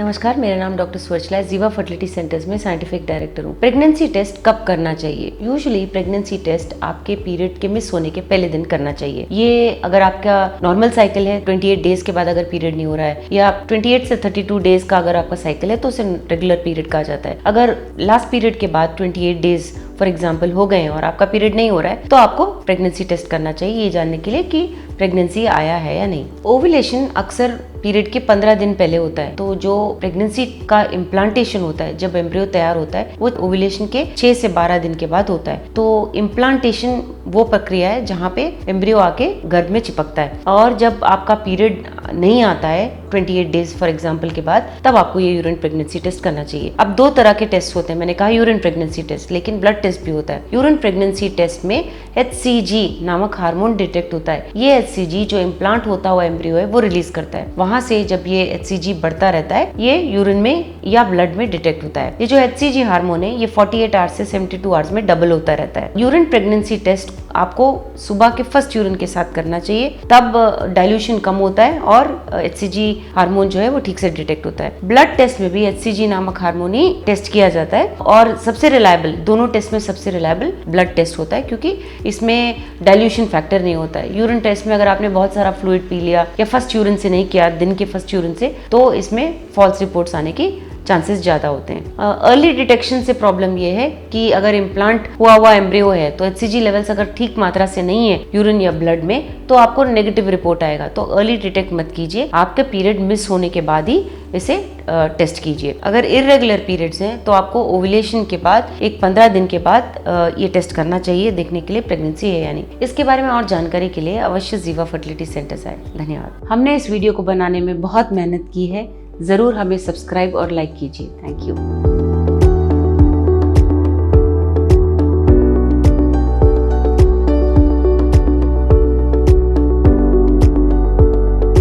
नमस्कार, मेरा नाम डॉक्टर सुरचला है। जीवा फर्टिलिटी सेंटर्स में साइंटिफिक डायरेक्टर हूँ। प्रेगनेंसी टेस्ट कब करना चाहिए? यूजुअली प्रेगनेंसी टेस्ट आपके पीरियड के मिस होने के पहले दिन करना चाहिए। ये अगर आपका नॉर्मल साइकिल है, 28 डेज के बाद अगर पीरियड नहीं हो रहा है, या 28 से 32 डेज का अगर आपका साइकिल है तो उसे रेगुलर पीरियड कहा जाता है। अगर लास्ट पीरियड के बाद 28 डेज फॉर एग्जाम्पल हो गए हैं और आपका पीरियड नहीं हो रहा है तो आपको प्रेगनेंसी टेस्ट करना चाहिए, ये जानने के लिए कि प्रेगनेंसी आया है या नहीं। ओव्यूलेशन अक्सर पीरियड के 15 दिन पहले होता है, तो जो प्रेगनेंसी का इम्प्लांटेशन होता है, जब एम्ब्रियो तैयार होता है, वो ओव्यूलेशन के 6 से 12 दिन के बाद होता है। तो इम्प्लांटेशन वो प्रक्रिया है जहाँ पे एम्ब्रियो आके गर्भ में चिपकता है, और जब आपका पीरियड नहीं आता है 28 डेज फॉर एग्जाम्पल के बाद, तब आपको ये यूरिन प्रेगनेंसी टेस्ट करना चाहिए। अब 2 तरह के टेस्ट होते हैं, मैंने कहा यूरिन प्रेगनेंसी टेस्ट, लेकिन ब्लड टेस्ट भी होता है। यूरिन प्रेगनेंसी टेस्ट में HCG नामक हार्मोन डिटेक्ट होता है। ये HCG जो इम्प्लांट होता हुआ एम्ब्रियो है वो रिलीज करता है। वहां से जब ये HCG बढ़ता रहता है, ये यूरिन में या ब्लड में डिटेक्ट होता है। ये जो HCG हार्मोन है ये 48 आवर्स से 72 आवर्स में डबल होता रहता है। यूरिन प्रेगनेंसी टेस्ट आपको सुबह के फर्स्ट यूरिन के साथ करना चाहिए, तब डाइल्यूशन कम होता है और HCG हार्मोन जो है वो ठीक से डिटेक्ट होता है। ब्लड टेस्ट में भी HCG नामक हार्मोन ही टेस्ट किया जाता है, और सबसे रिलायबल, दोनों टेस्ट में सबसे रिलायबल ब्लड टेस्ट होता है, क्योंकि इसमें डाइल्यूशन फैक्टर नहीं होता है। यूरिन टेस्ट में अगर आपने बहुत सारा फ्लूइड पी लिया या फर्स्ट यूरिन से नहीं किया, दिन के फर्स्ट यूरिन से, तो इसमें फॉल्स रिपोर्ट्स आने की चांसेस ज्यादा होते हैं। अर्ली डिटेक्शन से प्रॉब्लम ये है कि अगर इम्प्लांट हुआ एम्ब्रियो है तो HCG लेवल्स अगर ठीक मात्रा से नहीं है यूरिन या ब्लड में, तो आपको नेगेटिव रिपोर्ट आएगा। तो अर्ली डिटेक्ट मत कीजिए, आपके पीरियड मिस होने के बाद ही इसे टेस्ट कीजिए। अगर इरेगुलर पीरियड्स हैं तो आपको ओव्यूलेशन के बाद एक 15 दिन के बाद ये टेस्ट करना चाहिए, देखने के लिए प्रेगनेंसी है या नहीं। इसके बारे में और जानकारी के लिए अवश्य जीवा फर्टिलिटी सेंटर्स आए। धन्यवाद। हमने इस वीडियो को बनाने में बहुत मेहनत की है, जरूर हमें सब्सक्राइब और लाइक कीजिए। Thank you.